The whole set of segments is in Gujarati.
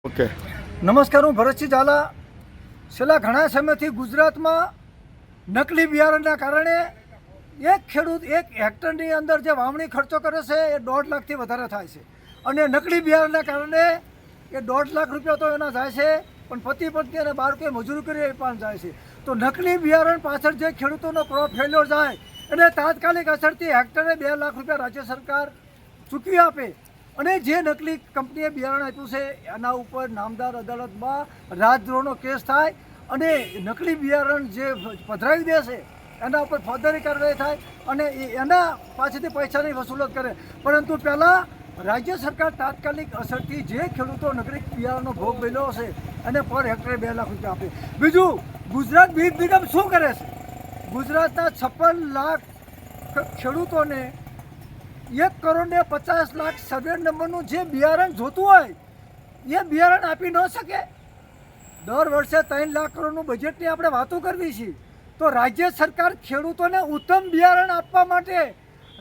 ઓકે, નમસ્કાર, હું ભરતસિંહ ઝાલા. છેલ્લા ઘણા સમયથી ગુજરાતમાં નકલી બિયારણના કારણે એક ખેડૂત એક હેક્ટરની અંદર જે વાવણી ખર્ચો કરે છે એ 1.5 લાખથી વધારે થાય છે. અને નકલી બિયારણના કારણે એ 1.5 લાખ રૂપિયા તો એના જાય છે, પણ પતિ પત્ની અને બાળકોએ મજૂરી કરી એ પણ જાય છે. તો નકલી બિયારણ પાછળ જે ખેડૂતોનો ક્રોપ ફેલ્યોર જાય એને તાત્કાલિક અસરથી હેક્ટરે 2 લાખ રૂપિયા રાજ્ય સરકાર ચૂકવી આપે. અને જે નકલી કંપનીએ બિયારણ આપ્યું છે એના ઉપર નામદાર અદાલતમાં રાજદ્રોહનો કેસ થાય અને નકલી બિયારણ જે પધરાવી દે છે એના ઉપર ફોજદારી કાર્યવાહી થાય અને એના પાસેથી પૈસાની વસૂલત કરે. પરંતુ પહેલાં રાજ્ય સરકાર તાત્કાલિક અસરથી જે ખેડૂતો નકલી બિયારણનો ભોગ બન્યો છે એને પર હેક્ટરે 2 લાખ રૂપિયા આપે. બીજું, ગુજરાત બીજ નિગમ શું કરે છે? ગુજરાતના 56 લાખ ખેડૂતોને 1,50,00,000 સર્વે નંબરનું જે બિયારણ જોતું હોય એ બિયારણ આપી ન શકે. દર વર્ષે 3 લાખ કરોડનું બજેટની આપણે વાતો કરવી છીએ, તો રાજ્ય સરકાર ખેડૂતોને ઉત્તમ બિયારણ આપવા માટે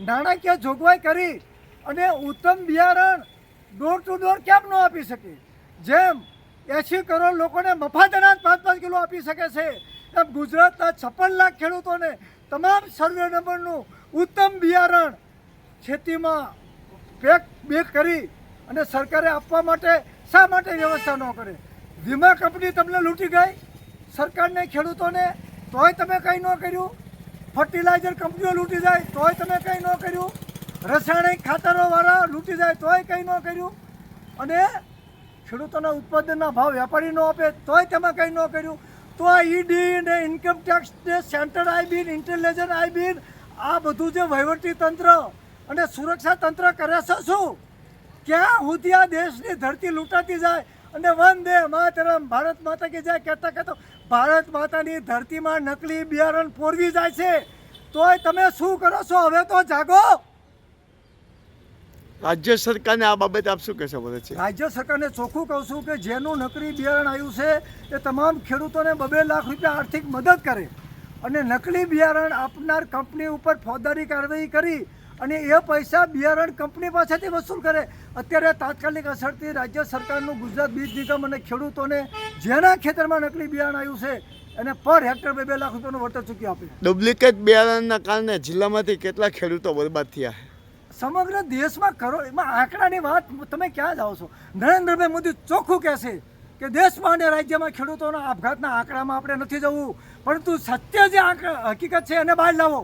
નાણાકીય જોગવાઈ કરી અને ઉત્તમ બિયારણ ડોર ટુ ડોર કેમ ન આપી શકે? જેમ 80 કરોડ લોકોને મફત અનાજ 5-5 કિલો આપી શકે છે, એમ ગુજરાતના 56 લાખ ખેડૂતોને તમામ સર્વે નંબરનું ઉત્તમ બિયારણ ખેતીમાં બેક કરી અને સરકારે આપવા માટે શા માટે વ્યવસ્થા ન કરે? વીમા કંપની તમને લૂંટી ગઈ, સરકારને ખેડૂતોને, તોય તમે કંઈ ન કર્યું. ફર્ટિલાઇઝર કંપનીઓ લૂંટી જાય તોય તમે કંઈ ન કર્યું. રાસાયણિક ખાતરોવાળા લૂંટી જાય તોય કંઈ ન કર્યું. અને ખેડૂતોના ઉત્પાદનના ભાવ વેપારી ન આપે તોય તમે કંઈ ન કર્યું. તો આ ઈડી ને ઇન્કમટેક્સ ને સેન્ટ્રલ આઈબીન, ઇન્ટેલિજન્સ આઈબીન, આ બધું જે વહીવટી તંત્ર અને સુરક્ષા તંત્ર કરે છે શું? ક્યાં સુધી આ દેશની ધરતી લૂંટાતી જાય અને વંદે માતરમ, ભારત માતા કી જાય કહેતા કહેતો ભારત માતાની ધરતીમાં નકલી બિયારણ પોરવી જાય છે, તોય તમે શું કરો છો? હવે તો જાગો. રાજ્ય સરકારને આ બાબતે આપ શું કહેશો? બોલે છે રાજ્ય સરકારને ચોખ્ખું કહું છું કે જેનું નકલી બિયારણ આવ્યું છે એ તમામ ખેડૂતોને 2 લાખ રૂપિયા આર્થિક મદદ કરે અને નકલી બિયારણ આપનાર કંપની ઉપર ફોજદારી કાર્યવાહી કરી અને એ પૈસા બિયારણ કંપની પાસેથી વસૂલ કરે. અત્યારે તાત્કાલિક અસરથી રાજ્ય સરકારનું ગુજરાત બીજ નિગમ અને ખેડૂતોને જેના ખેતરમાં નકલી બિયારણ આવ્યું છે એને પર હેક્ટર 2 લાખ રૂપિયાનું વળતર ચૂકી આપે. ડુપ્લિકેટ બિયારણના કારણે જિલ્લામાંથી કેટલા ખેડૂતો બરબાદ થયા? સમગ્ર દેશમાં કરોડમાં આંકડાની વાત તમે ક્યાં જાઓ છો? નરેન્દ્રભાઈ મોદી ચોખ્ખું કહેશે કે દેશમાં અને રાજ્યમાં ખેડૂતોના આપઘાતના આંકડામાં આપણે નથી જવું, પરંતુ સત્ય જે હકીકત છે એને બહાર લાવો.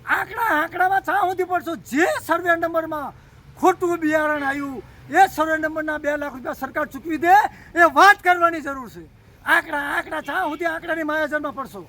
આંકડામાં ચા સુધી પડશો. જે સર્વે નંબરમાં ખોટું બિયારણ આવ્યું એ સર્વે નંબરના 2 લાખ રૂપિયા સરકાર ચૂકવી દે એ વાત કરવાની જરૂર છે. આંકડા ચા સુધી આંકડાની માયાજાળમાં પડશો.